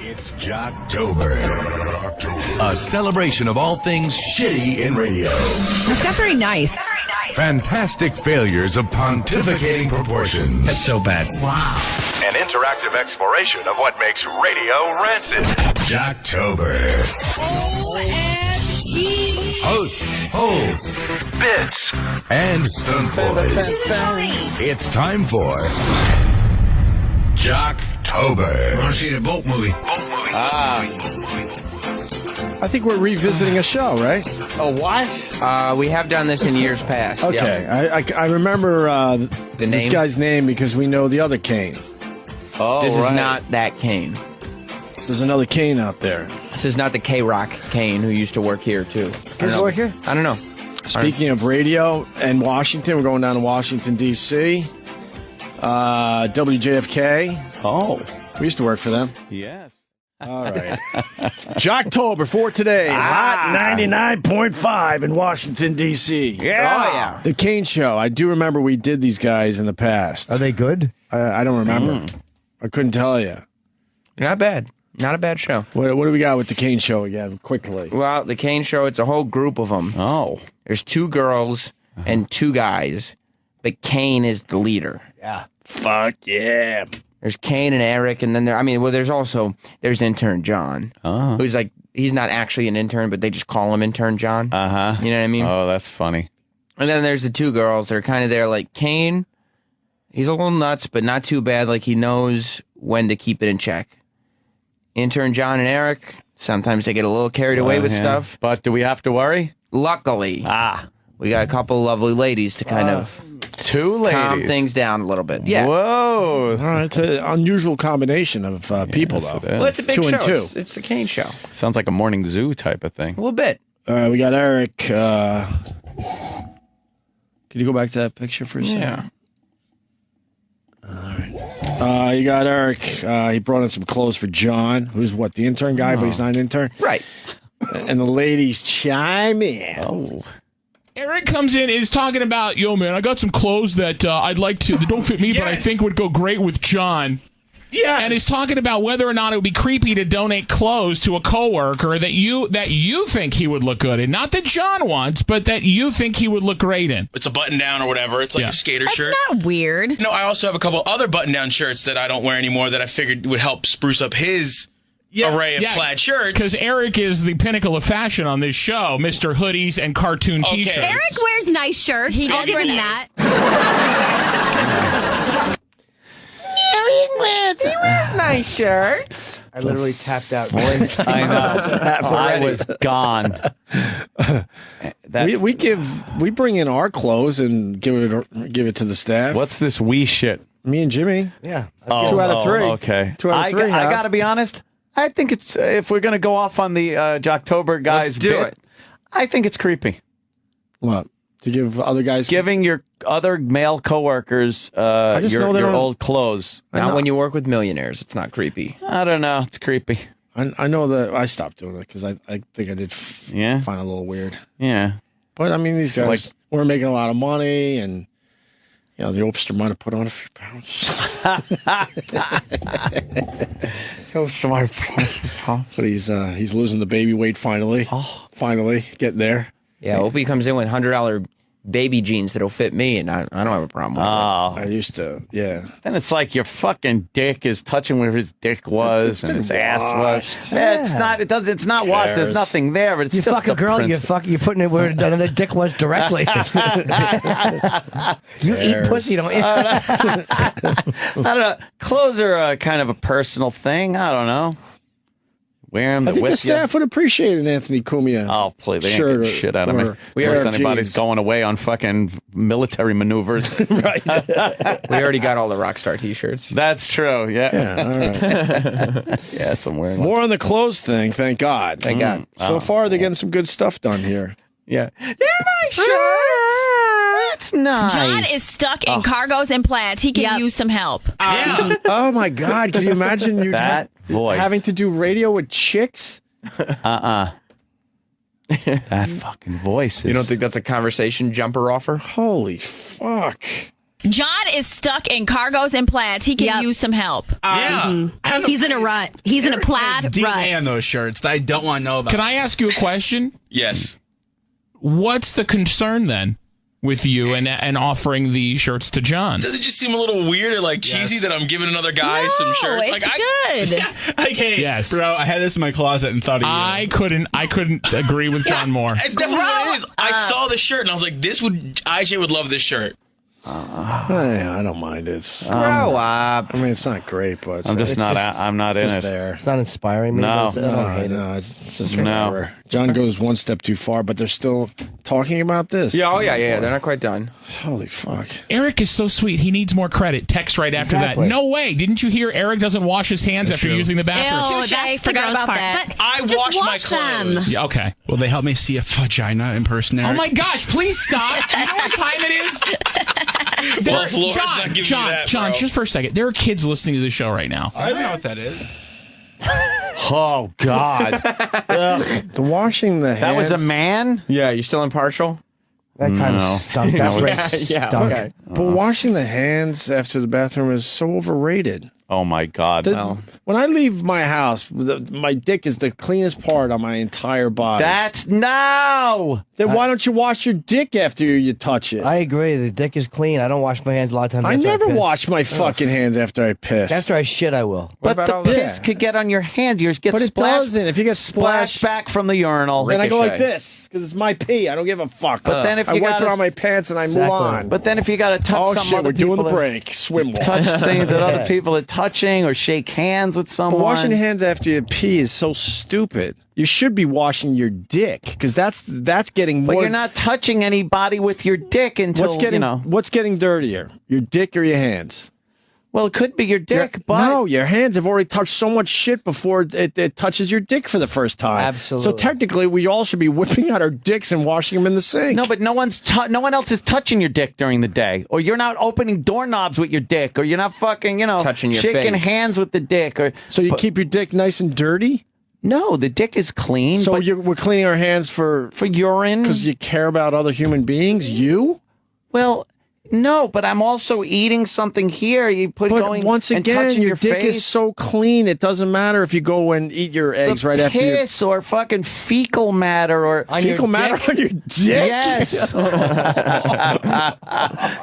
It's Jocktober, a celebration of all things shitty in radio. It's not very nice. Fantastic failures of pontificating proportions. That's so bad. Wow. An interactive exploration of what makes radio rancid. Jocktober. OMG. Hosts, polls, bits, and stunt boys. It's time for Jocktober. I want to see the boat movie. I think we're revisiting a show, right? Oh, what? We have done this in years past. Okay, Yep. I remember this name? guy's name because we know the other Kane. Oh, this is not that Kane. There's another Kane out there. This is not the K-Rock Kane who used to work here, too. Does he work here? I don't know. Speaking of radio and Washington, we're going down to Washington, D.C. WJFK. Oh, We used to work for them. yes. All right. Jocktober for today. Hot 99.5 in Washington, D.C. Yeah. Oh, yeah. The Kane Show. I do remember we did these guys in the past. Are they good? I don't remember. I couldn't tell you. Not bad. Not a bad show. What do we got with the Kane Show again, quickly? Well, the Kane Show, it's a whole group of them. Oh. There's 2 girls and 2 guys, but Kane is the leader. Yeah. Fuck yeah. There's Kane and Eric, and then there's intern John, who's like, he's not actually an intern, but they just call him intern John. Uh-huh. You know what I mean? Oh, that's funny. And then there's the 2 girls that are kind of there, like Kane, he's a little nuts, but not too bad. Like, he knows when to keep it in check. Intern John and Eric, sometimes they get a little carried away with stuff. But do we have to worry? Luckily, we got a couple of lovely ladies to kind of 2 ladies. calm things down a little bit. Yeah. Whoa. All right, it's an unusual combination of people, Yes, though. it is. Well, it's a big 2 show. and 2. It's the Kane Show. Sounds like a morning zoo type of thing. A little bit. We got Eric. Can you go back to that picture for a second? Yeah. You got Eric. He brought in some clothes for John, who's what, the intern guy, but he's not an intern. Right. And the ladies chime in. Oh. Eric comes in, is talking about, yo, man, I got some clothes that I'd like to, that don't fit me, but I think would go great with John. Yeah. And he's talking about whether or not it would be creepy to donate clothes to a coworker that you think he would look good in. Not that John wants, but that you think he would look great in. It's a button down or whatever. It's like a skater shirt. That's not weird. No, I also have a couple other button down shirts that I don't wear anymore that I figured would help spruce up his array of plaid shirts. Because Eric is the pinnacle of fashion on this show, Mr. Hoodies and cartoon T-shirts. Eric wears nice shirts. He does wear that. He wears nice shirts. I literally tapped out. I know. I was gone. We bring in our clothes and give it to the staff. What's this wee shit? Me and Jimmy. Yeah. 2 out of 3. Okay. 2 out of 3. I got to be honest. I think it's, if we're going to go off on the Jocktober guys Let's do it. I think it's creepy. What? To give other guys... Giving your other male coworkers your old clothes. Not when you work with millionaires. It's not creepy. I don't know. It's creepy. I know that I stopped doing it because I think I did find it a little weird. Yeah. But, I mean, these guys were making a lot of money, and, you know, the Opster might have put on a few pounds. But he's losing the baby weight finally. Finally, getting there. Yeah, Opie comes in with $100 baby jeans that'll fit me, and I don't have a problem with I used to, Then it's like your fucking dick is touching where his dick was and his ass was. Yeah. It's not. It does. It's not washed. There's nothing there. But it's You just fuck a the girl, principle. you're putting it where another dick was directly. You eat pussy, don't you? I don't know. Clothes are kind of a personal thing. I don't know. Wear them. I think the staff would appreciate an Anthony Cumia. Oh, please. They ain't shirt get shit out of me. Unless anybody's going away on fucking military maneuvers. Right. We already got all the Rockstar T-shirts. That's true. Yeah. All right. Yes, I'm wearing More on the clothes thing, thank God. Thank God. So far, they're getting some good stuff done here. Yeah. They're nice shirts. That's nice. John is stuck in cargos and plaids. He can use some help. Oh, my God. Can you imagine you That voice. having to do radio with chicks? That fucking voice is... You don't think that's a conversation jumper offer? Holy fuck. John is stuck in cargos and plaids. He can use some help. He's in a rut. He's in a plaid rut. DNA on those shirts that I don't want to know about. Can I ask you a question? Yes. What's the concern then with you and offering the shirts to John? Does it just seem a little weird or like cheesy that I'm giving another guy some shirts? It's good. Hey, Yes. bro, I had this in my closet and thought of you. I couldn't agree with John more. It's definitely what it is. I saw the shirt and I was like, IJ would love this shirt. I don't mind it. Grow up. I mean, it's not great, but it's, I'm just not. I'm not in just it. there. It's not inspiring me. No. But I don't hate it. It's just whatever. John goes one step too far, but they're still talking about this. Yeah, yeah. They're not quite done. Holy fuck. Eric is so sweet. He needs more credit. Text right after that. No way. Didn't you hear Eric doesn't wash his hands after using the bathroom? Touche. Forgot about that. I wash my clothes. Yeah, okay. Will they help me see a vagina in person, Eric? Oh my gosh, please stop. You know what time it is? Well, Flora's not giving me that, John, bro. just for a second. There are kids listening to the show right now. I don't know what that is. Oh God. The washing the hands. That was a man? Yeah, you still impartial? That kind of stunk. That really Yeah, stunk. okay. But washing the hands after the bathroom is so overrated. Oh my God. When I leave my house, my dick is the cleanest part on my entire body. Then why don't you wash your dick after you touch it? I agree. The dick is clean. I don't wash my hands a lot of times. I after never piss. wash my fucking hands after I piss. After I shit, I will. But the piss could get on your hand. You get But it splashed, doesn't. If you get splashed splashed, back from the urinal. then I go like Ricochet. this because it's my pee. I don't give a fuck. But then if I you wipe got it on my pants and I move on. But then if you got to touch Oh some shit, other we're doing the people break. Swim walk. touch things that other people are touching or shake hands with someone. But washing your hands after you pee is so stupid. You should be washing your dick because that's getting more. But you're not touching anybody with your dick until what's getting dirtier, your dick or your hands? Well, it could be your dick, but no, your hands have already touched so much shit before it touches your dick for the first time. Absolutely. So technically, we all should be whipping out our dicks and washing them in the sink. No, but no one else is touching your dick during the day, or you're not opening doorknobs with your dick, or you're not fucking touching your shaking face. hands with the dick, or so you keep your dick nice and dirty. No, the dick is clean. So but we're cleaning our hands for urine because you care about other human beings. You? Well, no, but I'm also eating something here. You put But going once and again, touching your dick face. is so clean. It doesn't matter if you go and eat your eggs right after you. Piss or fucking fecal matter or Fecal matter on your dick. Yes.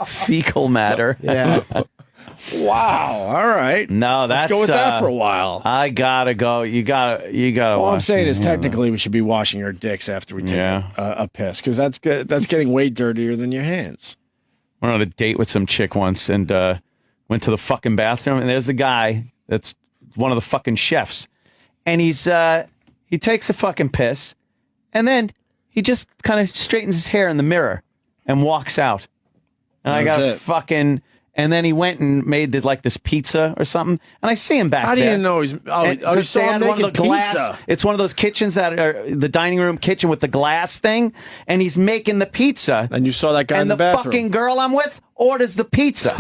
Fecal matter. Yeah. Wow. All right. No, Let's go with that for a while. I gotta go. You gotta. All I'm wash saying your is hands. technically we should be washing our dicks after we take a piss because that's getting way dirtier than your hands. Went on a date with some chick once and went to the fucking bathroom, and there's the guy that's one of the fucking chefs, and he takes a fucking piss, and then he just kind of straightens his hair in the mirror and walks out. And I That's got it. fucking. And then he went and made this pizza or something, and I see him back How do there. you know he's? And you saw they him had one of making the glass. pizza. It's one of those kitchens that are the dining room kitchen with the glass thing, and he's making the pizza. And you saw that guy in and the bathroom. fucking girl I'm with orders the pizza,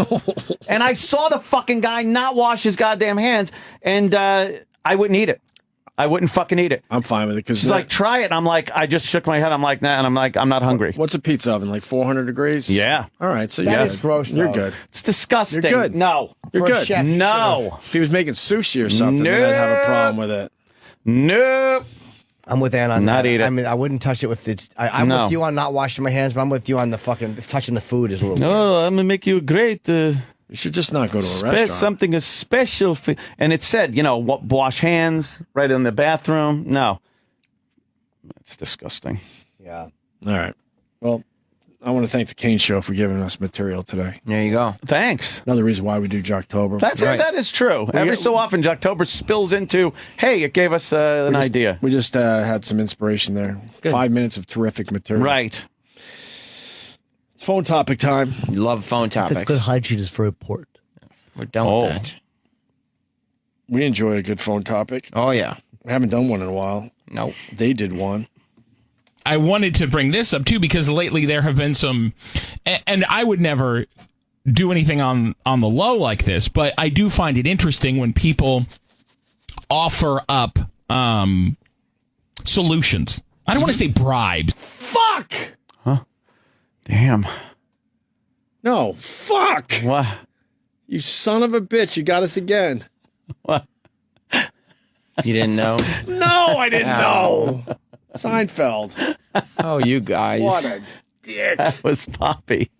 and I saw the fucking guy not wash his goddamn hands, and I wouldn't eat it. I wouldn't fucking eat it. I'm fine with it because She's like, try it. And I'm like, I just shook my head. I'm like, nah, and I'm like, I'm not hungry. What's a pizza oven? Like 400 degrees? Yeah. All right. So That yeah, is gross, You're though. good. It's disgusting. You're good. No. You're For a good. chef, you No. If he was making sushi or something, then I'd have a problem with it. Nope. I'm with Ann on Not that. eat it. I mean, I wouldn't touch it if it's. I'm No. with you on not washing my hands, but I'm with you on the fucking touching the food is a little. weird. No, I'm gonna make you a great. You should just not go to a restaurant. Something is special. And it said, wash hands right in the bathroom. No. It's disgusting. Yeah. All right. Well, I want to thank the Kane Show for giving us material today. There you go. Thanks. Another reason why we do Jocktober. That is true. Every so often, Jocktober spills into, hey, it gave us an idea. We just had some inspiration there. Good. 5 minutes of terrific material. Right. It's phone topic time. Love phone The topics. good hygiene is very important. We're done with that. We enjoy a good phone topic. Oh, yeah. We haven't done one in a while. Nope. They did one. I wanted to bring this up too because lately there have been some, and I would never do anything on the low like this, but I do find it interesting when people offer up solutions. I don't want to say bribes. Fuck! Damn. No, fuck. What? You son of a bitch! You got us again. What? You didn't know? No, I didn't know. Seinfeld. Oh, you guys. What a dick. That was Poppy.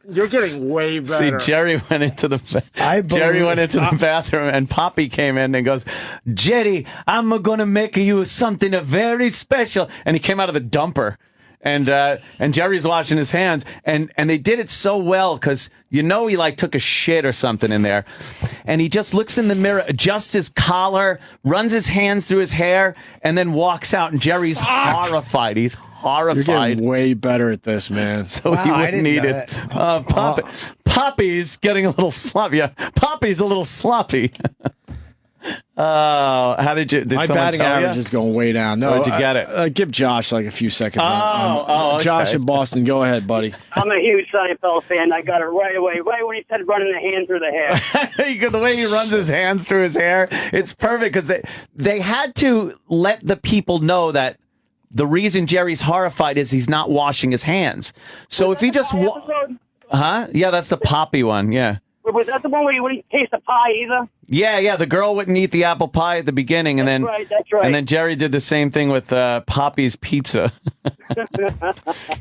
You're getting way better. See, Jerry went into the bathroom, and Poppy came in and goes, "Jerry, I'm gonna make you something very special." And he came out of the dumper, and Jerry's washing his hands, and they did it so well because he like took a shit or something in there, and he just looks in the mirror, adjusts his collar, runs his hands through his hair, and then walks out. And Jerry's horrified. He's horrified. You're getting way better at this, man. So he wouldn't need it. Poppy's getting a little sloppy. Yeah, Poppy's a little sloppy. How did you? My batting average is going way down. No, did you get it? Give Josh like a few seconds. Okay. Josh in Boston, go ahead, buddy. I'm a huge Seinfeld fan. I got it right away, right when he said running the hand through the hair. The way he runs his hands through his hair, it's perfect because they had to let the people know that the reason Jerry's horrified is he's not washing his hands. So if he just yeah, that's the Poppy one. Yeah. Was that the one where you wouldn't taste the pie either? Yeah. The girl wouldn't eat the apple pie at the beginning, and that's right. And then Jerry did the same thing with Poppy's pizza.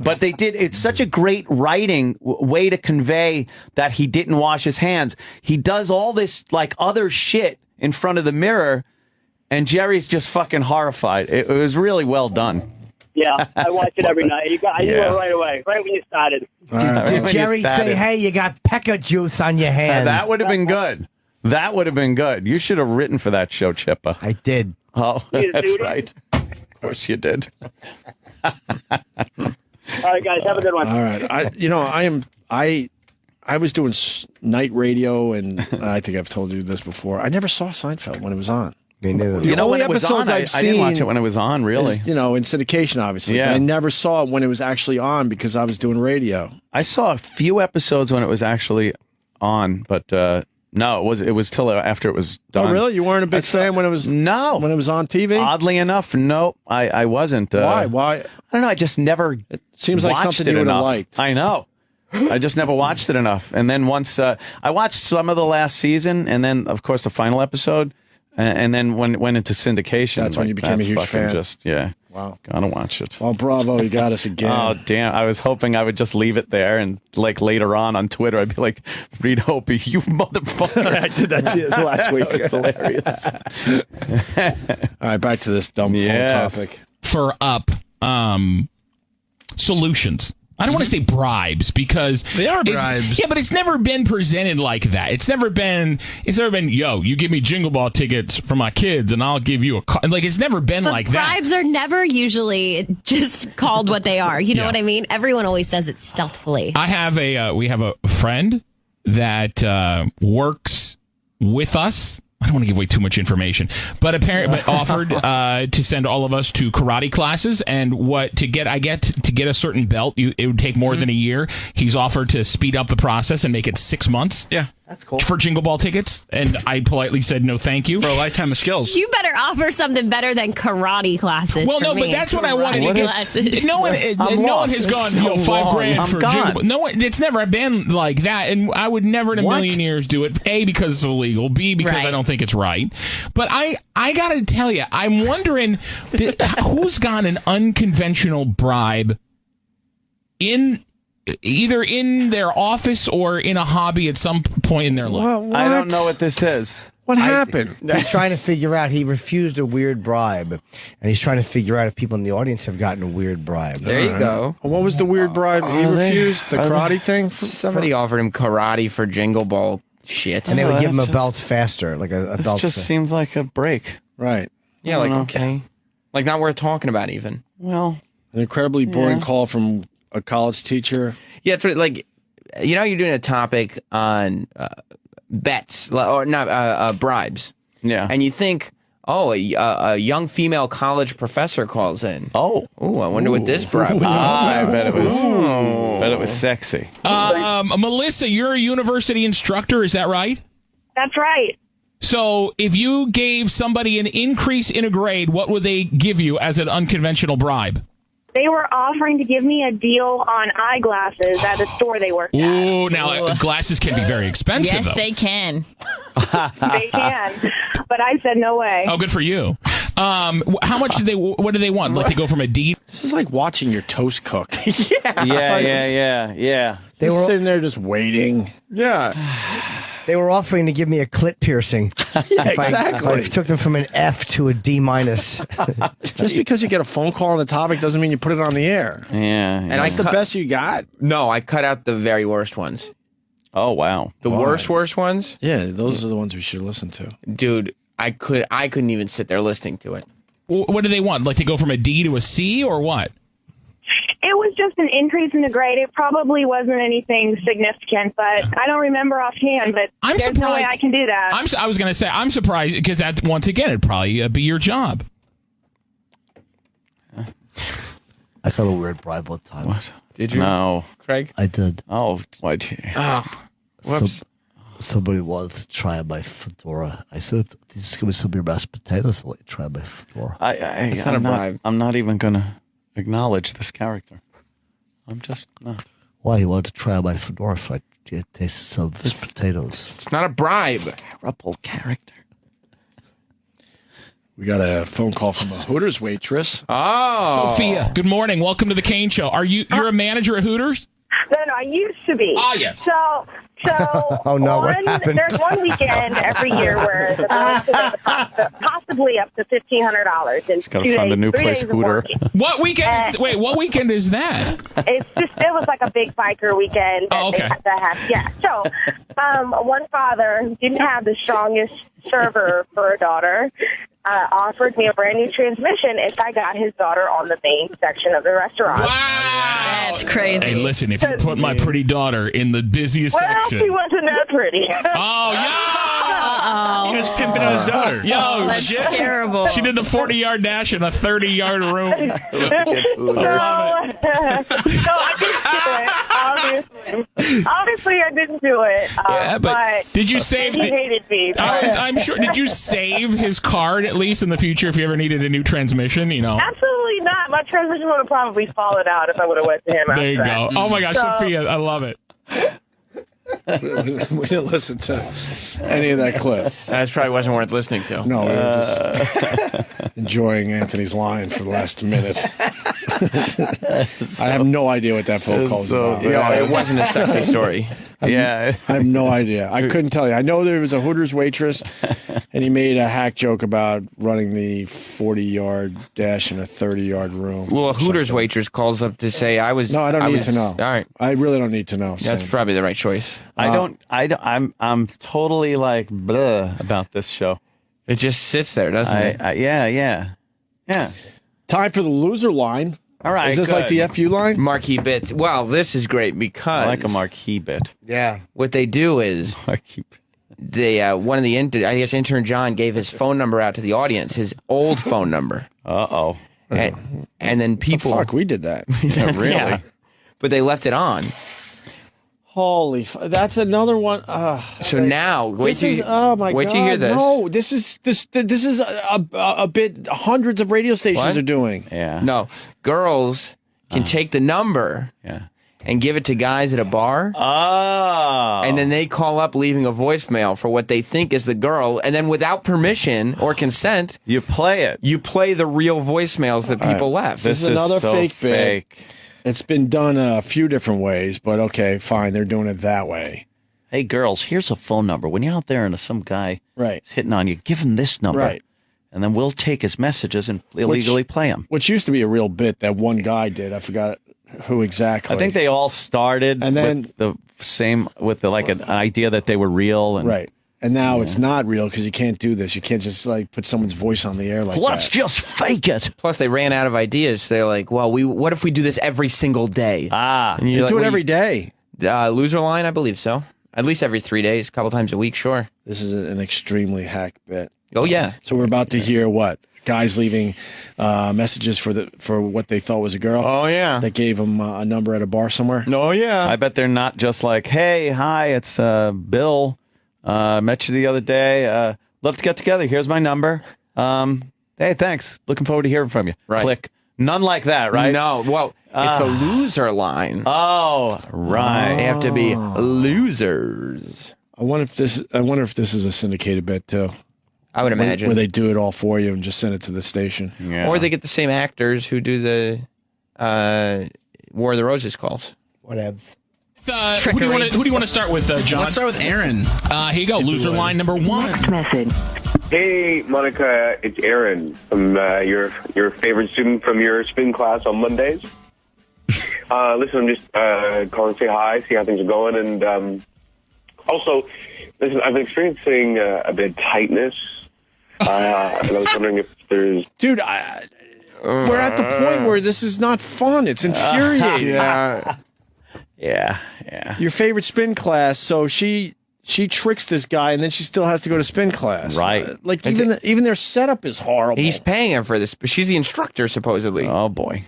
But they did. It's such a great writing way to convey that he didn't wash his hands. He does all this like other shit in front of the mirror, and Jerry's just fucking horrified. It was really well done. Yeah, I watch it every night. I knew it right away, right when you started. Did Jerry say, "Hey, you got pecker juice on your hands"? That would have been good. That would have been good. You should have written for that show, Chippa. I did. Oh, that's right. Of course you did. All right, guys, have a good one. All right, I was doing night radio, and I think I've told you this before. I never saw Seinfeld when it was on. When it was on, I didn't watch it when it was on, really. Is, in syndication, obviously. Yeah. But I never saw it when it was actually on because I was doing radio. I saw a few episodes when it was actually on, but no, it was till after it was done. Oh, really? You weren't a big fan when it was when it was on TV? Oddly enough, no, I wasn't. Why? I don't know. I just never. It seems like something you would have liked. I know. I just never watched it enough. And then once I watched some of the last season, and then of course the final episode. And then when it went into syndication, that's when you became a huge fan. Wow, gotta watch it. Well, bravo, you got us again. Oh damn! I was hoping I would just leave it there, and like later on Twitter, I'd be like, "Read Opie, you motherfucker!" I did that to you last week. It's hilarious. All right, back to this dumb phone topic. For solutions. I don't want to say bribes because they are bribes. Yeah, but it's never been presented like that. It's never been. Yo, you give me Jingle Ball tickets for my kids, and I'll give you a car. Like it's never been like that. Bribes are never usually just called what they are. You know what I mean? Everyone always does it stealthily. We have a friend that works with us. I don't want to give away too much information, but apparently offered to send all of us to karate classes, and to get a certain belt, it would take more than a year. He's offered to speed up the process and make it 6 months. Yeah. That's cool. For Jingle Ball tickets, and I politely said no, thank you. For a lifetime of skills. You better offer something better than karate classes. Well, no, but that's what I wanted to get. No one has gone, $5,000 for Jingle Ball. No one, it's never been like that, and I would never in a million years do it. A, because it's illegal. B, because I don't think it's right. But I got to tell you, I'm wondering who's got an unconventional bribe either in their office or in a hobby at some point in their life. I don't know what this is. What happened? He's trying to figure out. He refused a weird bribe, and he's trying to figure out if people in the audience have gotten a weird bribe. There you go. What was the weird bribe he refused? The karate thing? Somebody offered him karate for Jingle Ball shit. And they would give him a belt faster, like a belt. This just seems like a break. Right. Yeah, okay. Like not worth talking about even. Well, an incredibly boring call from a college teacher. Yeah, it's like, you're doing a topic on bets or not bribes. Yeah, and you think, a young female college professor calls in. I wonder what this bribe was. I bet it was. Bet it was sexy. Melissa, you're a university instructor, is that right? That's right. So if you gave somebody an increase in a grade, what would they give you as an unconventional bribe? They were offering to give me a deal on eyeglasses at a store they worked at. Ooh, now glasses can be very expensive, Yes, though. they can. They can. But I said no way. Oh, good for you. How much did they? What do they want? Like they go from a D? This is like watching your toast cook. Yeah. They were sitting there just waiting. Yeah. They were offering to give me a clit piercing. Exactly. I took them from an F to a D-. Just because you get a phone call on the topic doesn't mean you put it on the air. Yeah. And that's the best you got. No, I cut out the very worst ones. Oh, wow. The worst ones? Yeah, those are the ones we should listen to. Dude, I couldn't even sit there listening to it. What do they want? Like they go from a D to a C or what? It was just an increase in the grade. It probably wasn't anything significant, but I don't remember offhand. But I'm there's no way surprised- I can do that. I was going to say, I'm surprised because that, once again, it'd probably be your job. I got a weird bribe one time. What? Did you? No. Craig? I did. Oh, why'd you? Whoops. Somebody wanted to try my fedora. I said, "Just give me some of your mashed potatoes and let you try my fedora." It's not a bribe. I'm not even going to acknowledge this character. I'm just not. Why? He wanted to try my fedora, so I tasted some of his potatoes. It's not a bribe. Terrible character. We got a phone call from a Hooters waitress. Oh. Sophia, good morning. Welcome to the Kane Show. You're a manager at Hooters? No, I used to be. Ah, yes. So Oh, no, what happened? There's one weekend every year where the girls make possibly up to $1,500 in Gotta find a new place, Hooter. What weekend? What weekend is that? It was like a big biker weekend. Oh, okay. So, one father didn't have the strongest server for a daughter. Offered me a brand new transmission if I got his daughter on the main section of the restaurant. Wow. That's crazy. Hey, listen, if you put my pretty daughter in the busiest Well, section. she wasn't that pretty. Oh, yeah. He was pimping out his daughter. Yo, That's shit. terrible. She did the 40-yard dash in a 30-yard room. No, I didn't do it, obviously, I didn't do it. Yeah, but did you save? He hated me. I'm sure. Did you save his card at least in the future if you ever needed a new transmission? You know. Absolutely not. My transmission would have probably fallen out if I would have went to him. There you after go. that. Oh my gosh, So- Sophia, I love it. We didn't listen to any of that clip. That probably wasn't worth listening to. No, we were just enjoying Anthony's line for the last minute. I have no idea what that phone call was about. No, it wasn't a sexy story. Yeah. I have no idea. I couldn't tell you. I know there was a Hooters waitress, and he made a hack joke about running the 40-yard dash in a 30-yard room. Well, a Hooters waitress calls up to say I was. No, I don't need to know. All right. I really don't need to know. That's Sam. probably the right choice. I'm totally like bleh about this show. It just sits there, doesn't it? Yeah. Time for the loser line. All right. Is this like the FU line? Marquee bits. Well, this is great because I like a marquee bit. Yeah. what they do is Marquee bit. they one of the I guess intern John gave his phone number out to the audience, his old phone number, Uh-oh. and then people. Fuck, we did that. Really? Yeah. But they left it on. Holy, that's another one. So now, wait till you, oh my wait god! till you hear this. No, this is a bit hundreds of radio stations What? are doing. Yeah. No, girls can take the number Yeah. and give it to guys at a bar. Oh. And then they call up leaving a voicemail for what they think is the girl. And then without permission or consent, you play it. You play the real voicemails that people left. This is another so fake bit. fake. It's been done a few different ways, but okay, fine. They're doing it that way. Hey, girls, here's a phone number. When you're out there and some guy Right. is hitting on you, give him this number. Right. And then we'll take his messages and illegally play them. Which used to be a real bit that one guy did. I forgot who exactly. I think they all started And then- with the same, with the, like an idea that they were real. And Right. And now it's not real because you can't do this. You can't just like put someone's voice on the air like let's that. just fake it. Plus, they ran out of ideas. They're like, well, what if we do this every single day? Ah. And You you're do like, it every day. Loser line, I believe so. At least every 3 days, a couple times a week, sure. This is an extremely hack bit. Oh, yeah. So we're about to hear what? Guys leaving messages for what they thought was a girl. Oh, yeah. That gave them a number at a bar somewhere. Oh, yeah. I bet they're not just like, hey, hi, it's Bill. Met you the other day. Love to get together. Here's my number. Hey, thanks. Looking forward to hearing from you. Right. Click. None like that, right? No. Well, it's the loser line. Oh, right. They have to be losers. I wonder if this is a syndicated bet too. I would imagine where they do it all for you and just send it to the station. Yeah. Or they get the same actors who do the War of the Roses calls. Whatever. Who do you want to start with, John? Let's start with Aaron. Here you go. Loser line number 1. Next message. Hey, Monica, it's Aaron from your favorite student from your spin class on Mondays. Listen, I'm just calling to say hi, see how things are going, and also, listen, I've been experiencing a bit of tightness, and I was wondering if there's... Dude, we're at the point where this is not fun. It's infuriating. Yeah. Your favorite spin class, so she tricks this guy, and then she still has to go to spin class. Right. Even their setup is horrible. He's paying her for this, but she's the instructor, supposedly. Oh, boy.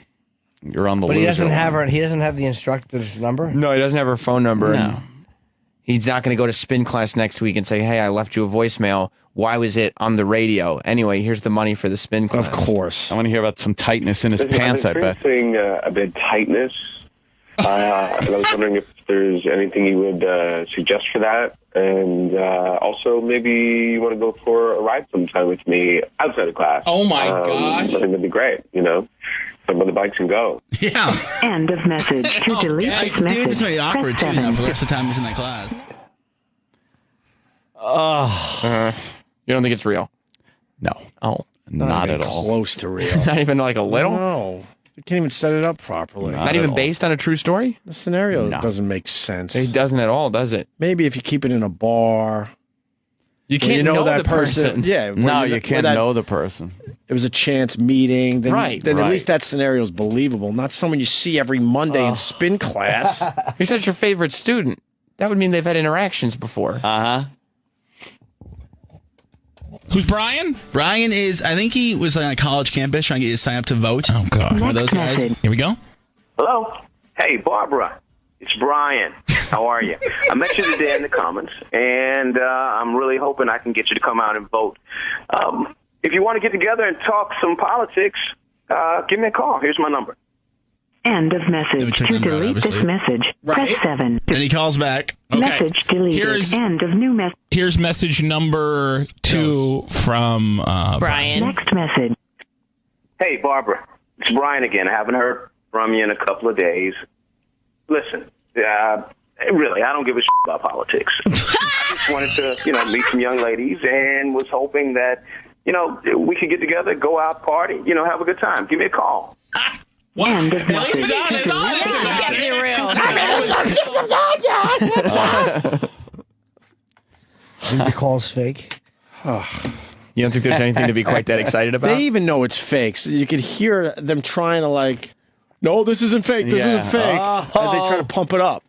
You're on the But loser he doesn't have line. her. He doesn't have the instructor's number? No, he doesn't have her phone number. No. And he's not going to go to spin class next week and say, hey, I left you a voicemail. Why was it on the radio? Anyway, here's the money for the spin class. Of course. I want to hear about some tightness in his pants, I I'm bet. experiencing a bit of tightness, and I was wondering if there's anything you would suggest for that, and also maybe you want to go for a ride sometime with me outside of class. Oh, my gosh. I think that'd be great, Jump on the bikes and go. Yeah. End of message. To delete this Dude, message, it's very awkward, press too, 7. for the rest of the time he's in that class. You don't think it's real? No. Oh. Not even at all. close to real. Not even like a little? No. They can't even set it up properly. Not even based on a true story? The scenario doesn't make sense. It doesn't at all, does it? Maybe if you keep it in a bar. You can't know that the person. Yeah. No, you can't know the person. It was a chance meeting. Then, Right. Then at least that scenario is believable. Not someone you see every Monday in spin class. You said it's your favorite student. That would mean they've had interactions before. Uh-huh. Who's Brian? Brian is, I think he was on a college campus trying to get you to sign up to vote. Oh, God. One of those guys. Here we go. Hello? Hey, Barbara. It's Brian. How are you? I met you today in the comments, and I'm really hoping I can get you to come out and vote. If you want to get together and talk some politics, give me a call. Here's my number. End of message. To delete this message, press 7. And he calls back. Okay. Message deleted. End of new message. Here's message number 2 from Brian. Next message. Hey, Barbara. It's Brian again. I haven't heard from you in a couple of days. Listen, really, I don't give a shit about politics. I just wanted to, meet some young ladies and was hoping that, we could get together, go out, party, have a good time. Give me a call. End of message. Kept it real. Think the call's fake? You don't think there's anything to be quite that excited about? They even know it's fake. So you could hear them trying to no, this isn't fake. This isn't fake. As they try to pump it up.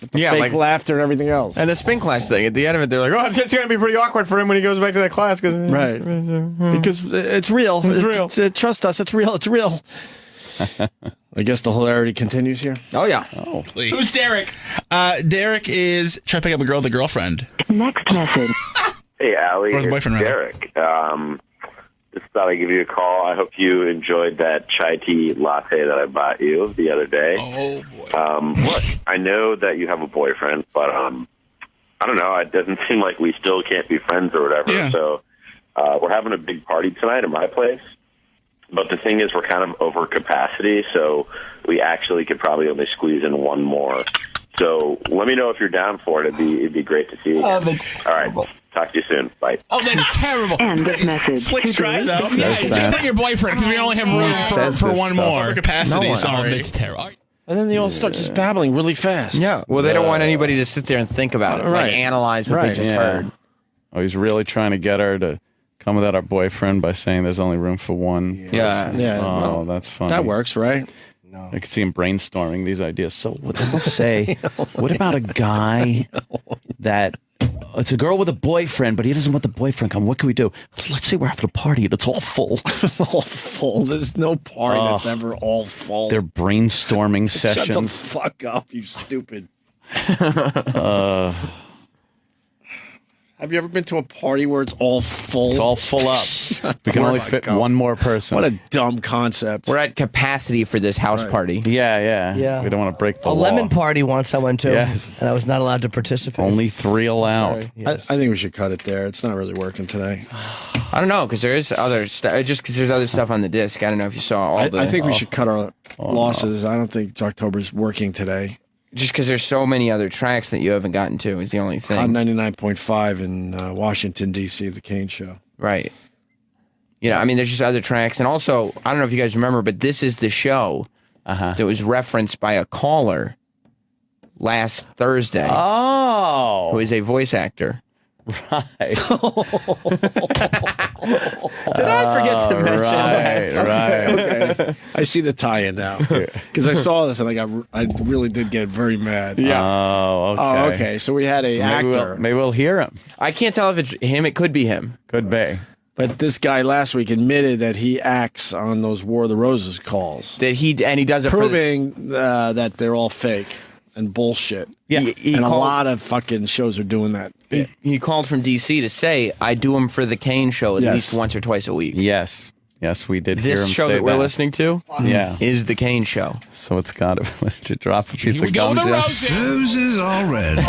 With the fake laughter and everything else. And the spin class thing, at the end of it, they're like, it's going to be pretty awkward for him when he goes back to that class. Right. Because it's real. It's real. Trust us. It's real. It's real. I guess the hilarity continues here. Oh, yeah. Oh, please. Who's Derek? Derek is trying to pick up a girl with a girlfriend. Next message. Hey, Allie. Or his boyfriend, it's rather. Derek. Just thought I'd give you a call. I hope you enjoyed that chai tea latte that I bought you the other day. Oh, boy. Look, I know that you have a boyfriend, but I don't know. It doesn't seem like we still can't be friends or whatever. Yeah. So we're having a big party tonight at my place. But the thing is, we're kind of over capacity, so we actually could probably only squeeze in one more. So let me know if you're down for it. It'd be great to see you. Oh, Again. All right. Talk to you soon. Bye. Oh, that's terrible. End of message. Slick try, though. Yeah, just bring your boyfriend because we only have room for one more. Over capacity, Oh, sorry. that's terrible. And then they all start just babbling really fast. Yeah. Well, they don't want anybody to sit there and think about it. Right. Like analyze what they just heard. Oh, he's really trying to get her to come without our boyfriend by saying there's only room for one. Yeah. Oh, that's funny. That works, right? I could see him brainstorming these ideas. So what did they say? What about a guy that it's a girl with a boyfriend, but he doesn't want the boyfriend come? What can we do? Let's say we're having a party and it's all full. All full. There's no party that's ever all full. They're brainstorming sessions. Shut the fuck up, you stupid. Have you ever been to a party where it's all full? It's all full up. We can only fit one more person. What a dumb concept. We're at capacity for this house party. Yeah. We don't want to break the law. lemon party once I went to, and I was not allowed to participate. Only 3 allowed. I think we should cut it there. It's not really working today. I don't know, because there is other stuff. Just because there's other stuff on the disc. I don't know if you saw all the... I think we should cut our losses. No. I don't think Jocktober's working today. Just because there's so many other tracks that you haven't gotten to is the only thing. On 99.5 in Washington, D.C., the Kane Show. Right. I mean, there's just other tracks. And also, I don't know if you guys remember, but this is the show that was referenced by a caller last Thursday. Oh. Who is a voice actor. Right. Did I forget to mention that? Right. Okay. I see the tie-in now. Because I saw this and I really did get very mad. Yeah. Oh, okay. Oh, okay. So we had an actor. Maybe we'll hear him. I can't tell if it's him. It could be him. Could be. But this guy last week admitted that he acts on those War of the Roses calls. That he does it proving that they're all fake and bullshit. Yeah. And a lot of fucking shows are doing that. He called from D.C. to say, I do them for the Kane Show at least once or twice a week. Yes. Yes, we did hear him say that. This show that we're listening to is the Kane Show. So it's got to drop a piece of go gum. Roses are red,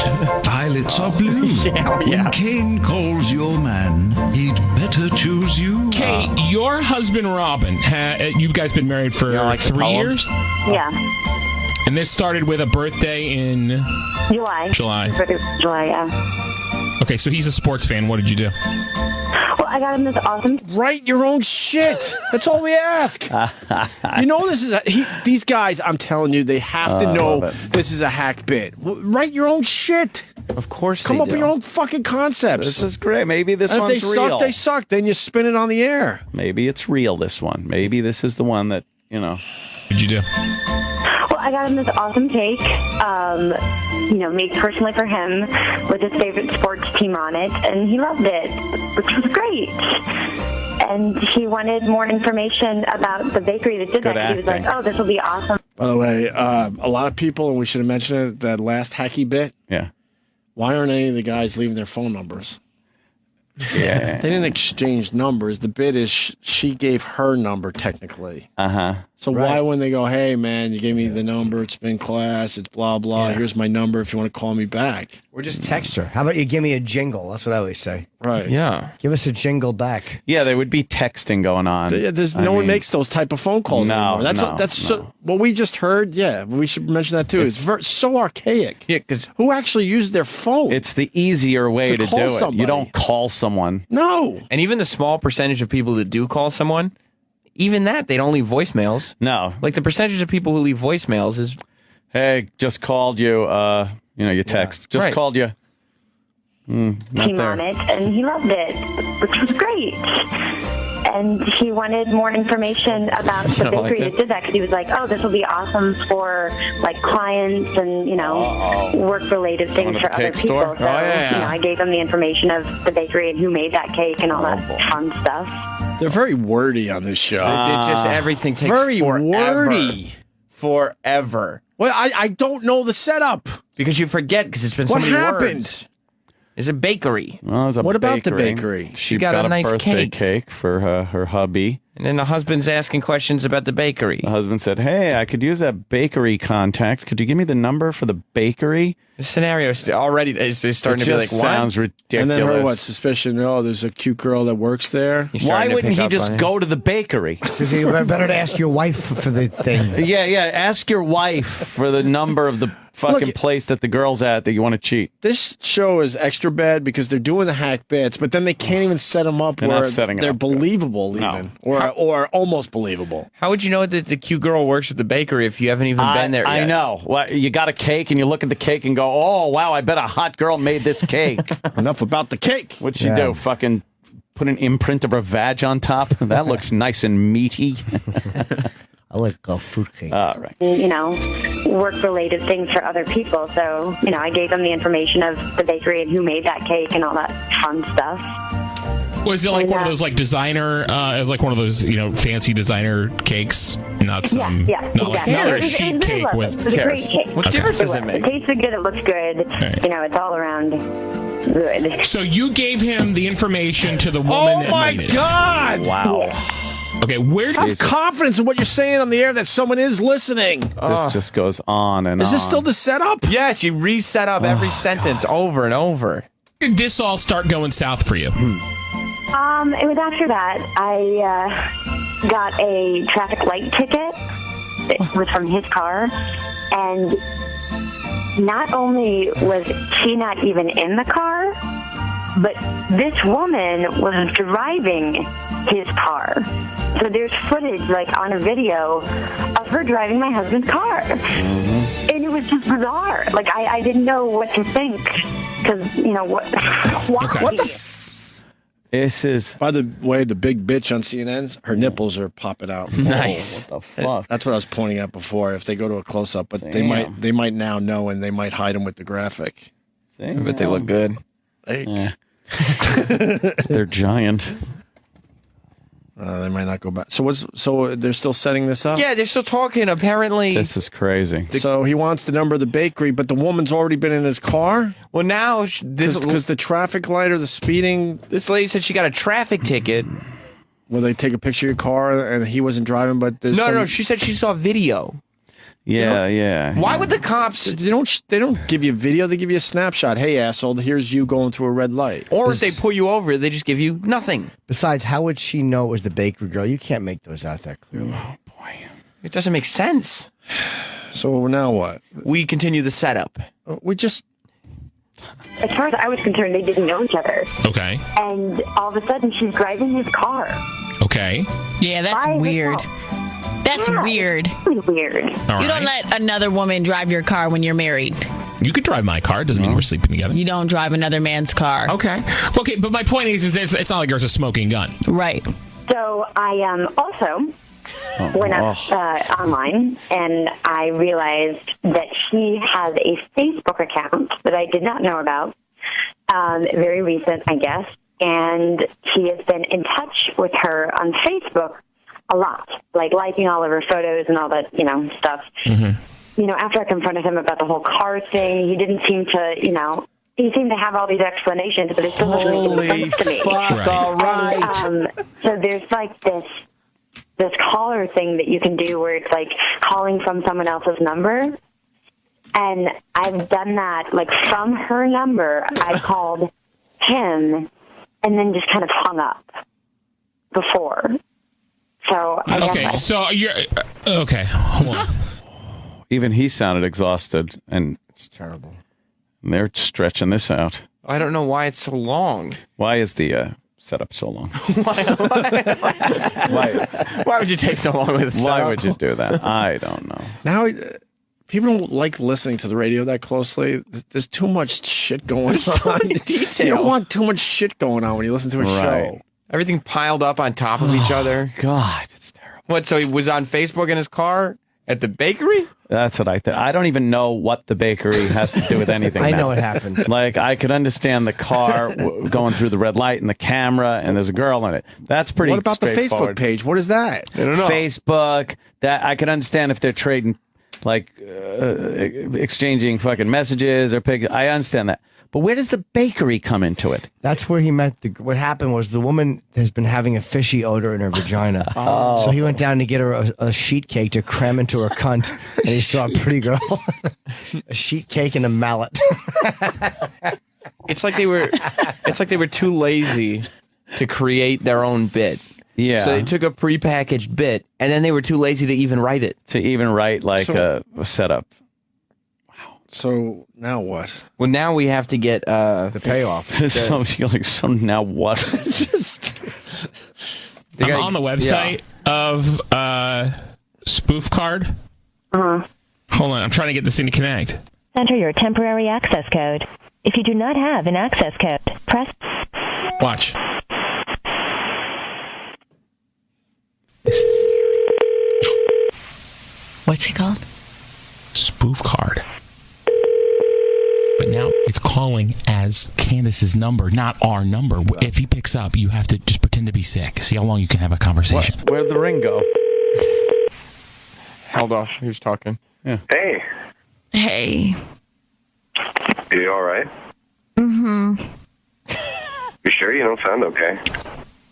violets are blue. When Kane calls your man, he'd better choose you. Kate, your husband Robin, you guys been married for 3 years? Yeah. And this started with a birthday in... July. July, yeah. Okay, so he's a sports fan. What did you do? Well, I got him this awesome... Write your own shit. That's all we ask. This is these guys, I'm telling you, they have to know this is a hack bit. Write your own shit. Of course Come up with your own fucking concepts. This is great. Maybe this one's real. If they suck, they suck. Then you spin it on the air. Maybe it's real, this one. Maybe this is the one that, What did you do? Well, I got him this awesome cake, made personally for him with his favorite sports team on it, and he loved it, which was great. And he wanted more information about the bakery that did that. He was like, oh, this will be awesome. By the way, a lot of people, and we should have mentioned it, that last hacky bit. Yeah. Why aren't any of the guys leaving their phone numbers? Yeah. They didn't exchange numbers. The bit is she gave her number technically. So why when they go, hey man, you gave me the number, it's been class, it's blah blah, here's my number if you want to call me back. Or just text her. How about you give me a jingle? That's what I always say. Right. Yeah. Give us a jingle back. Yeah, there would be texting going on. No one makes those type of phone calls anymore. That's no. What we just heard. Yeah, we should mention that too. It's so archaic. Yeah, because who actually used their phone? It's the easier way to do it. You don't call someone. No. And even the small percentage of people that do call someone, even that, they don't leave voicemails. No. Like the percentage of people who leave voicemails is... Hey, just called you. You text. Just called you. Not team there. on it, and he loved it, which was great. And he wanted more information about the bakery that did that, because he was like, oh, this will be awesome for clients and work-related things for other people. So I gave him the information of the bakery and who made that cake and all that fun stuff. They're very wordy on this show. Everything takes very forever. wordy. Forever. Well, I don't know the setup. Because you forget, because it's been so many happened? words. It's a bakery. Well, what about the bakery? She got a nice birthday cake for her hubby. And then the husband's asking questions about the bakery. The husband said, hey, I could use that bakery contact. Could you give me the number for the bakery? The scenario already is starting to be like, what? Sounds ridiculous. And then her suspicion, there's a cute girl that works there. Why wouldn't he just go to the bakery? Because you better to ask your wife for the thing. Yeah, ask your wife for the number of the fucking place that the girl's at that you want to cheat. This show is extra bad because they're doing the hack bits, but then they can't even set them up where they're believable even. Or almost believable. How would you know that the cute girl works at the bakery if you haven't even been there yet? I know. Well, you got a cake and you look at the cake and go, oh, wow, I bet a hot girl made this cake. Enough about the cake. What'd she do? Fucking put an imprint of her vag on top? That looks nice and meaty. I like fruitcake. All right. Work-related things for other people. So, I gave them the information of the bakery and who made that cake and all that fun stuff. Was it like one of those designer, like one of those fancy designer cakes? Not some, not a sheet cake with carrots. It was a great cake. What difference does it make? It tasted good. It looks good. Right. It's all around good. So you gave him the information to the woman that made it. Oh, my God! Wow. Okay, where have confidence in what you're saying on the air that someone is listening. This just goes on and on. Is this still the setup? Yes, you reset up every sentence over and over. Did this all start going south for you? It was after that I got a traffic light ticket. It was from his car, and not only was she not even in the car, but this woman was driving his car. So there's footage, like, on a video of her driving my husband's car. And it was just bizarre. Like, I didn't know what to think. Because, you know, what? What the This is... By the way, the big bitch on CNN, her nipples are popping out. Nice. What the fuck? That's what I was pointing at before. If they go to a close-up, but they might now know, and they might hide them with the graphic. I bet they look good. Yeah. They're giant. They might not go back. So they're still setting this up? Yeah, they're still talking, apparently. This is crazy. So he wants the number of the bakery, but the woman's already been in his car? Well, now... Because the traffic light or the speeding... This lady said she got a traffic ticket. Will they take a picture of your car and he wasn't driving, but there's No, she said she saw video. Yeah, yeah. Why would the cops... They don't give you video, they give you a snapshot. Hey, asshole, here's you going through a red light. Or if they pull you over, they just give you nothing. Besides, how would she know it was the bakery girl? You can't make those out that clearly. Oh, boy. It doesn't make sense. So now what? We continue the setup. We just... As far as I was concerned, they didn't know each other. Okay. And all of a sudden, she's driving his car. Okay. Yeah, that's weird. That's weird. Weird. You don't let another woman drive your car when you're married. You could drive my car. It doesn't mean we're sleeping together. You don't drive another man's car. Okay. Okay, but my point is it's not like there's a smoking gun. Right. So I also went up online, and I realized that she has a Facebook account that I did not know about. Very recent, I guess. And he has been in touch with her on Facebook a lot, like liking all of her photos and all that, stuff. Mm-hmm. After I confronted him about the whole car thing, he didn't seem to, he seemed to have all these explanations, but it still doesn't make any sense to me. Fuck, all right. And, so there's like this caller thing that you can do where it's like calling from someone else's number. And I've done that, like from her number, I called him and then just kind of hung up before. So you're okay. Hold on. Even he sounded exhausted, and it's terrible. And they're stretching this out. I don't know why it's so long. Why is the setup so long? Why would you take so long with the setup? Why would you do that? I don't know. Now, people don't like listening to the radio that closely. There's too much shit going on. Details. You don't want too much shit going on when you listen to a show. Everything piled up on top of each other. God, it's terrible. What, so he was on Facebook in his car at the bakery? That's what I think. I don't even know what the bakery has to do with anything. I know what happened. Like, I could understand the car going through the red light and the camera, and there's a girl in it. That's pretty. What about the Facebook page? What is that? I don't know. Facebook. That I could understand if they're trading, like, exchanging fucking messages or pictures. I understand that. But where does the bakery come into it? That's where he met. What happened was the woman has been having a fishy odor in her vagina. So he went down to get her a sheet cake to cram into her cunt, and he saw a pretty girl, a sheet cake and a mallet. It's like they were too lazy to create their own bit. Yeah. So they took a prepackaged bit, and then they were too lazy to even write it. To even write like a setup. So now what? Well, now we have to get the payoff. So now what? I'm on the website of Spoof Card. Uh-huh. Hold on, I'm trying to get this thing to connect. Enter your temporary access code. If you do not have an access code, press... Watch. What's it called? Spoof Card. But now it's calling as Candace's number, not our number. If he picks up, you have to just pretend to be sick. See how long you can have a conversation. Where'd the ring go? Held off. Who's talking? Yeah. Hey. Hey. You all right? Mm-hmm. You sure you don't sound okay?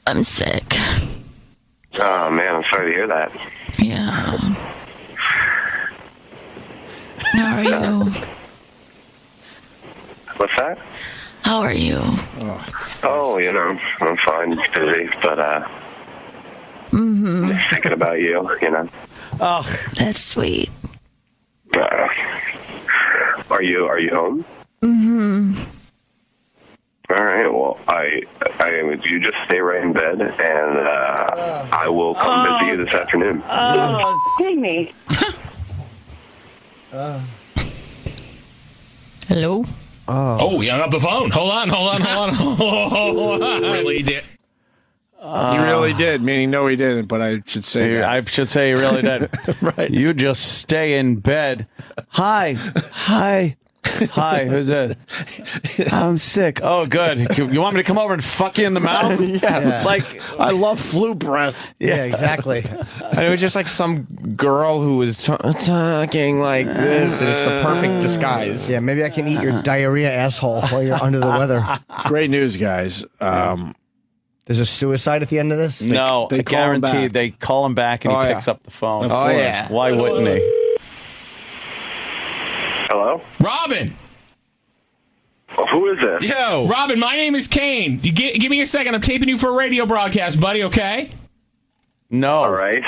I'm sick. Oh, man, I'm sorry to hear that. Yeah. How are you? What's that? How are you? Oh, you know, I'm fine, busy, but just thinking about you, you know. Oh, that's sweet. Are you home? Mm-hmm. All right. Well, you just stay right in bed, and I will come visit you this afternoon. Kidding me? Hello. Oh, we hung up the phone. Hold on. Really did. He really did. Meaning, no, he didn't. But I should say that. I should say he really did. Right. You just stay in bed. Hi. Who's this? I'm sick. Oh, good. You want me to come over and fuck you in the mouth? Yeah. Like, I love flu breath. Yeah, exactly. And it was just like some girl who was talking like this, and it's the perfect disguise. Yeah, maybe I can eat your diarrhea asshole while you're under the weather. Great news, guys. There's a suicide at the end of this? No, they I call him guarantee back. they call him back and he picks up the phone. Of course. Yeah. Why wouldn't he? Hello? Robin. Who is this? Yo. Robin, my name is Kane. You give me a second. I'm taping you for a radio broadcast, buddy, okay? No. All right.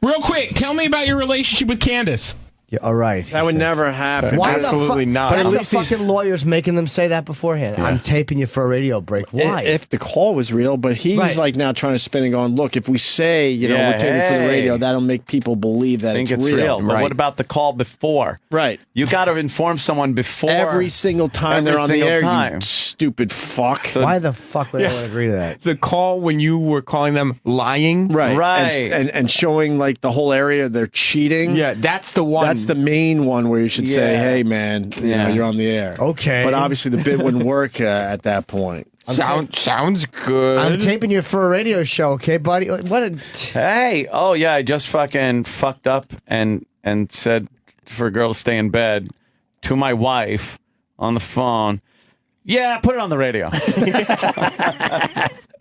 Real quick, tell me about your relationship with Candace. Yeah, all right. That would never happen. Why Absolutely not. But at At least least the fucking lawyer's making them say that beforehand. Yeah. I'm taping you for a radio break. Why? If the call was real, but he's Right. like now trying to spin and going, look, if we say, Yeah, we're taping for the hey. radio, that'll make people believe that I think it's real. But Right. what about the call before? Right. You got to inform someone before. Every single time Every they're on the single air, time. you stupid fuck. Why the fuck would anyone agree to that? The call when you were calling them lying. Right. Right. And showing like the whole area they're cheating. Yeah, that's the one. That's the main one where you should say, Yeah. hey, man, you know, you're on the air. Okay. But obviously the bit wouldn't work at that point. Sounds good. I'm taping you for a radio show, okay, buddy? What a... Hey, oh yeah, I just fucking fucked up and said for a girl to stay in bed to my wife on the phone. Yeah, put it on the radio.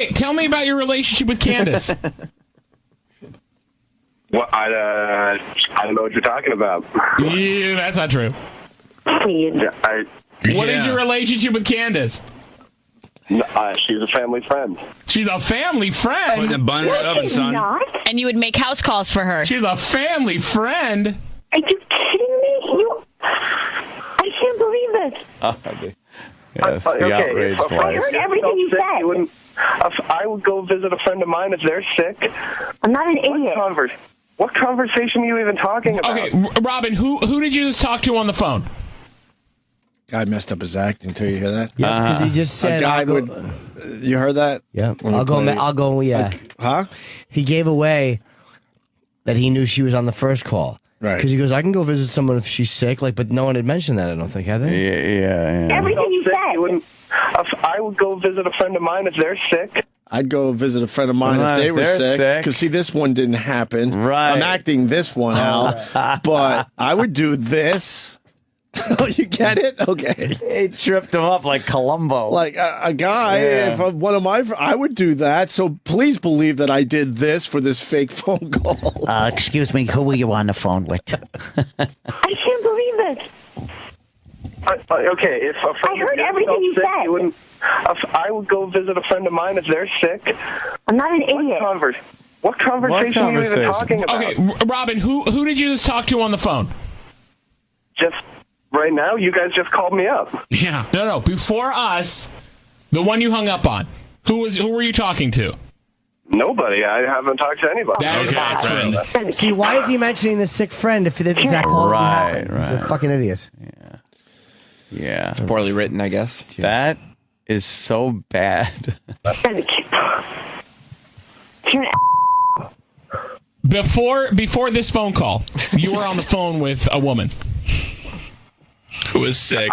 Hey, tell me about your relationship with Candace. Well, I don't know what you're talking about. Yeah, that's not true. What is your relationship with Candace? She's a family friend. She's a family friend? Put the bun in the oven, son. And you would make house calls for her. She's a family friend? Are you kidding me? I can't believe this. Yes, the outraged if life. I heard everything you said. I would go visit a friend of mine if they're sick. I'm not an idiot. What conversation are you even talking about? Okay, Robin, who did you just talk to on the phone? Guy messed up his acting too. You hear that? Yeah, because he just said... A guy I'll go- would. You heard that? Yeah. When we I'll go, played- yeah. Huh? He gave away that he knew she was on the first call. Right. Because he goes, I can go visit someone if she's sick. Like, but no one had mentioned that, I don't think, have they? Yeah. Everything you said. I would go visit a friend of mine if they're sick. I'd go visit a friend of mine if they were they're sick. sick. Because see, this one didn't happen. Right. I'm acting this one out, but I would do this. Oh, you get it? Okay. He tripped him up like Columbo. Like a guy, if one of my, I would do that. So please believe that I did this for this fake phone call. Excuse me, who were you on the phone with? I can't believe this. Okay, if a friend I heard of yours everything you felt said. sick, I would go visit a friend of mine if they're sick. I'm not an idiot. What conversation are you even talking about? Okay, Robin, who did you just talk to on the phone? Just right now, you guys just called me up. Yeah. No. Before us, the one you hung up on. Who were you talking to? Nobody. I haven't talked to anybody. That is not true. See, why is he mentioning the sick friend if that call didn't happen? Right. He's a fucking idiot. Yeah. It's poorly written, I guess. That is so bad. Before this phone call, you were on the phone with a woman Who is sick?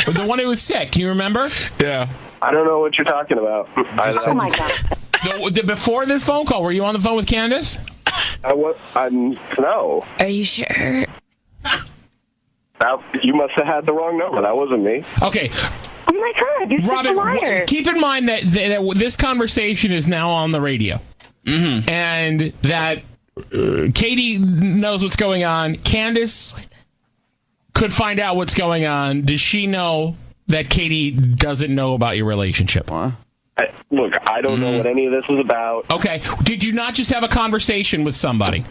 The one who was sick. You remember? Yeah. I don't know what you're talking about. Oh my god. Before this phone call, were you on the phone with Candace? No. Are you sure? You must have had the wrong number. That wasn't me. Okay. Oh my God, you're such a liar. Keep in mind that this conversation is now on the radio. Mm-hmm. And that Katie knows what's going on. Candace could find out what's going on. Does she know that Katie doesn't know about your relationship? Look, I don't know what any of this is about. Okay. Did you not just have a conversation with somebody?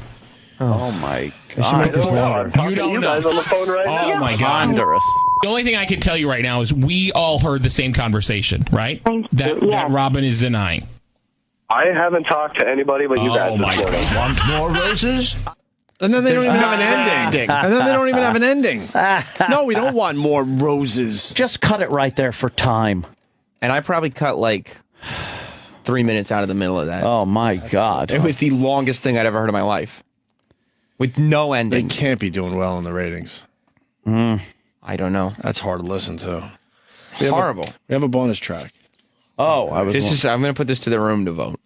Oh my God. You don't know. Guys on the phone right now? Oh my God. Ponderous. The only thing I can tell you right now is we all heard the same conversation, right? That Robin is denying. I haven't talked to anybody but you guys this morning. Want more roses? And then they don't even have an ending. And then they don't even have an ending. No, we don't want more roses. Just cut it right there for time. And I probably cut like 3 minutes out of the middle of that. Oh my God. It was the longest thing I'd ever heard in my life. With no ending. They can't be doing well in the ratings. I don't know. That's hard to listen to. Horrible. We have a bonus track. Oh, I'm going to put this to the room to vote.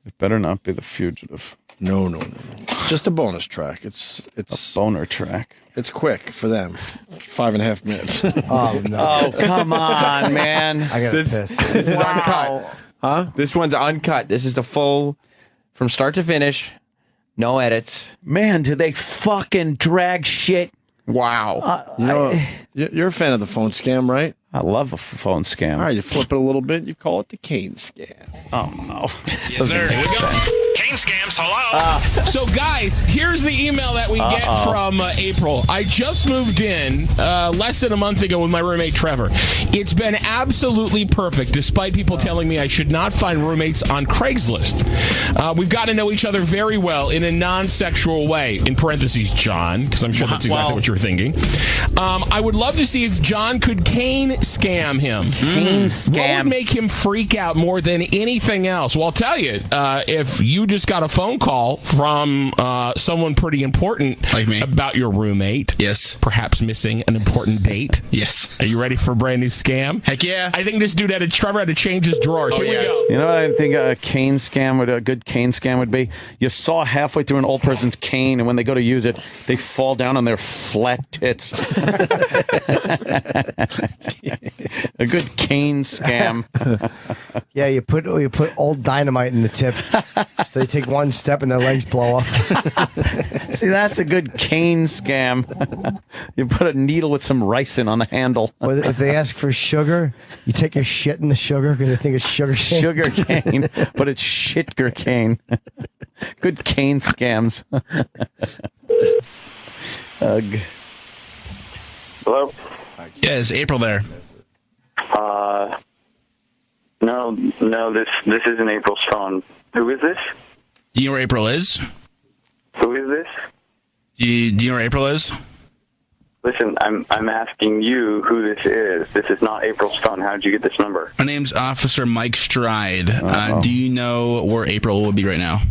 It better not be The Fugitive. No. It's just a bonus track. It's a boner track. It's quick for them. 5.5 minutes. Oh no! Oh come on, man! I got this is uncut. Huh? This one's uncut. This is the full, from start to finish, no edits. Man, do they fucking drag shit? Wow. You're a fan of the phone scam, right? I love a phone scam. All right, you flip it a little bit. You call it the Kane Scam. Oh no! Yes, sir. Here we go. Kane Scams. Hello. So, guys, here's the email that we get from April. I just moved in less than a month ago with my roommate Trevor. It's been absolutely perfect, despite people telling me I should not find roommates on Craigslist. We've got to know each other very well in a non-sexual way. In parentheses, John, because I'm sure that's exactly what you were thinking. I would love to see if John could Kane scam him. Kane scam. What would make him freak out more than anything else? Well, I'll tell you, if you just got a phone call from someone pretty important like me about your roommate, yes, perhaps missing an important date, yes. Are you ready for a brand new scam? Heck yeah! I think this dude Trevor had to change his drawers. Here we go. You know what I think a good Kane scam would be? You saw halfway through an old person's cane, and when they go to use it, they fall down on their flat tits. A good Kane scam. Yeah, you put old dynamite in the tip, so they take one step and their legs blow off. See, that's a good Kane scam. You put a needle with some ricin on the handle. Or if they ask for sugar, you take your shit in the sugar because they think it's sugar cane. Sugar cane, but it's shitger cane. Good Kane scams. Ugh. Hello? Yeah, is April there? No, this isn't April's phone. Who is this? Do you know where April is? Who is this? Do you know where April is? Listen, I'm asking you who this is. This is not April's phone. How did you get this number? My name's Officer Mike Stride. Do you know where April would be right now?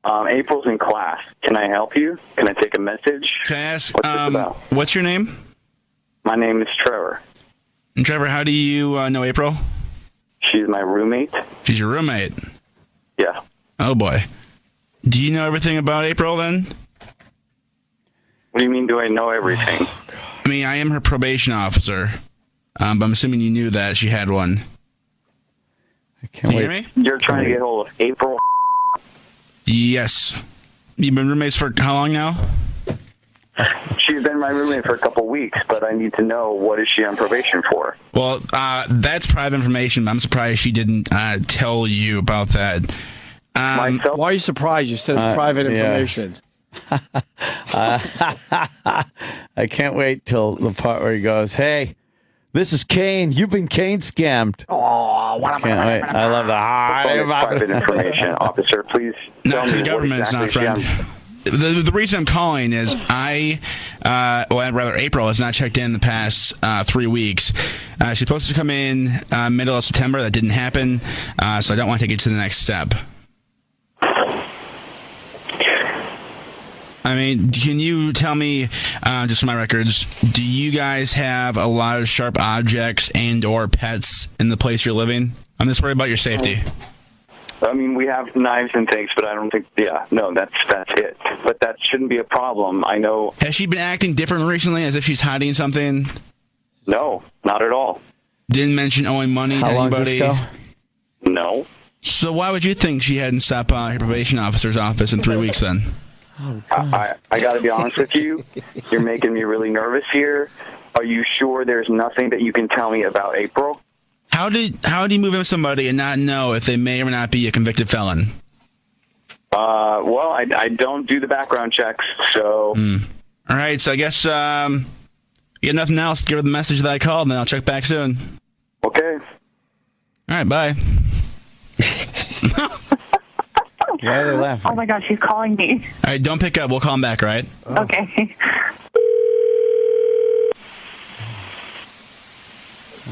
April's in class. Can I help you? Can I take a message? Can I ask, what's this about? What's your name? My name is Trevor. And Trevor, how do you know April? She's my roommate. She's your roommate? Yeah. Oh, boy. Do you know everything about April, then? What do you mean, do I know everything? I mean, I am her probation officer, but I'm assuming you knew that she had one. I can't wait. Hear me? You're trying to get hold of April? Yes. You've been roommates for how long now? She's been my roommate for a couple weeks, but I need to know, what is she on probation for? Well, that's private information, but I'm surprised she didn't tell you about that. Why are you surprised? You said it's private information. I can't wait till the part where he goes, "Hey, this is Kane. You've been Kane scammed." Oh, can't wait. I love that. Private information, officer. Please tell me the government's not friend. The reason I'm calling is April has not checked in the past 3 weeks. She's supposed to come in middle of September. That didn't happen, so I don't want to take it to the next step. I mean, can you tell me, just for my records, do you guys have a lot of sharp objects and or pets in the place you're living? I'm just worried about your safety. I mean, we have knives and things, but I don't think, that's it. But that shouldn't be a problem. I know. Has she been acting different recently, as if she's hiding something? No, not at all. Didn't mention owing money to How long anybody? does this go? No. So why would you think she hadn't stopped by her probation officer's office in 3 weeks then? I got to be honest with you. You're making me really nervous here. Are you sure there's nothing that you can tell me about April? How do you move in with somebody and not know if they may or may not be a convicted felon? Well, I don't do the background checks, so... All right, so I guess you got nothing else. Give her the message that I called, and then I'll check back soon. Okay. All right, bye. Why are they laughing? Oh my gosh, she's calling me. All right, don't pick up. We'll call him back, right? Okay.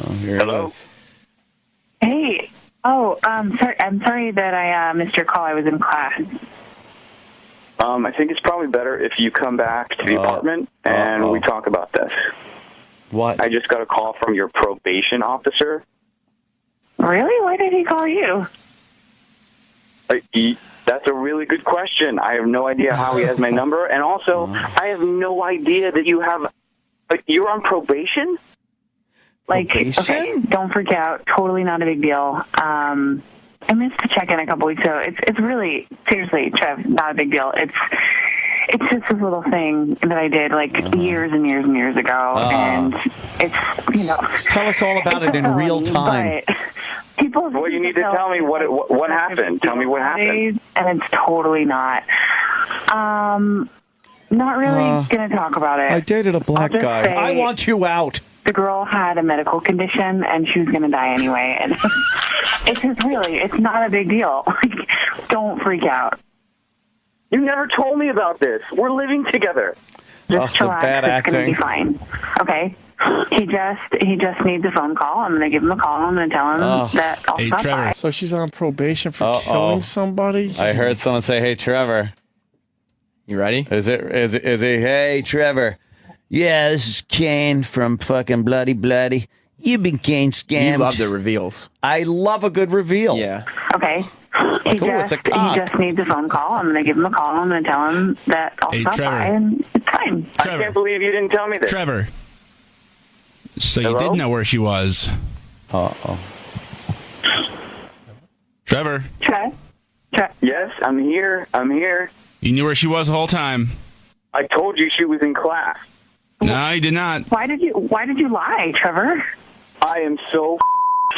Oh, here Hello? it is. Hey. Oh, sorry. I'm sorry that I missed your call. I was in class. I think it's probably better if you come back to the apartment and we talk about this. What? I just got a call from your probation officer. Really? Why did he call you? That's a really good question. I have no idea how he has my number, and also, I have no idea that you have... you're on probation? Okay, don't freak out. Totally not a big deal. I missed to check in a couple weeks ago. It's really, seriously, Trev, not a big deal. It's just this little thing that I did years and years and years ago, and it's, you know... Tell us all about it in real time. Well, you need to tell me what happened. Tell me what happened. And it's totally not. Not really going to talk about it. I dated a black guy. Say, I want you out. The girl had a medical condition, and she was going to die anyway. And it's just really, it's not a big deal. Don't freak out. You never told me about this. We're living together. Just relax. It's going to be fine. Okay? He just needs a phone call. I'm going to give him a call. I'm going to tell him that I'll stop by. So she's on probation for killing somebody? I heard someone say, "Hey, Trevor." You ready? Is he? Hey, Trevor. Yeah, this is Kane from fucking Bloody. You've been Kane Scam. You love the reveals. I love a good reveal. Yeah. Okay. He just needs a phone call. I'm going to give him a call. I'm going to tell him that I'll stop by, and it's fine. I can't believe you didn't tell me this. Trevor. So Hello? you did know where she was. Trevor. Yes, I'm here. You knew where she was the whole time. I told you she was in class. No, you did not. Why did you lie, Trevor? I am so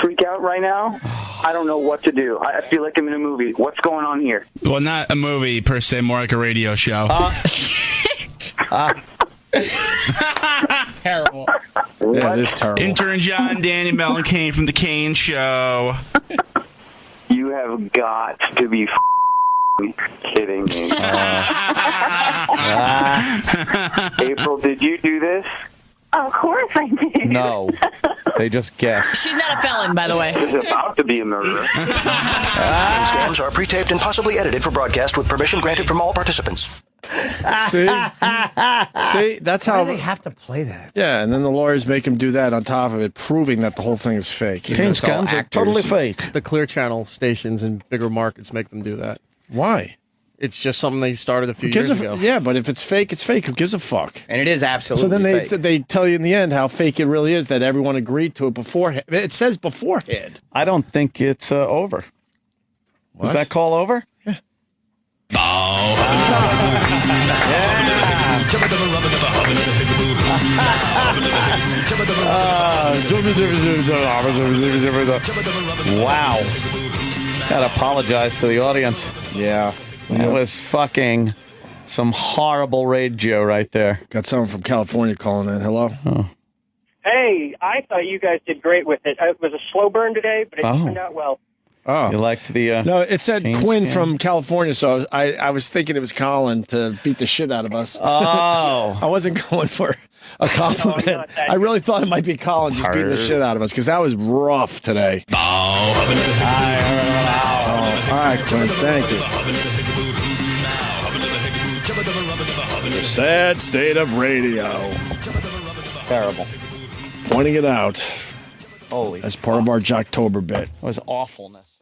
freaked out right now. I don't know what to do. I feel like I'm in a movie. What's going on here? Well, not a movie per se, more like a radio show. Terrible. Yeah, it is terrible. Intern John, Danny, Mel, and Kane from the Kane Show. You have got to be kidding me. April, did you do this? Of course I did. No, they just guessed. She's not a felon, by the way. She's about to be a murderer. Kane Scams are pre-taped and possibly edited for broadcast with permission granted from all participants. See, that's how they have to play that. Yeah, and then the lawyers make him do that on top of it, proving that the whole thing is fake. Kane Scams are totally fake. The Clear Channel stations and bigger markets make them do that. Why? It's just something they started a few years ago. Yeah, but if it's fake, it's fake. Who gives a fuck? And it is absolutely So then fake. they tell you in the end how fake it really is, that everyone agreed to it beforehand. It says beforehand. I don't think it's over. What? Is that call over? Yeah. Wow. Gotta apologize to the audience. Yeah. That was fucking some horrible radio right there. Got someone from California calling in. Hello? Hey, I thought you guys did great with it. It was a slow burn today, but it turned out well. Oh. You liked the... no, it said Kane Quinn Scam? from California, so I was thinking it was Colin to beat the shit out of us. Oh. I wasn't going for a compliment. No, I really thought it might be Colin just beating the shit out of us, because that was rough today. All right, Quinn, thank you. The sad state of radio. Terrible. Pointing it out Holy as part of our Jocktober bit. It was awfulness.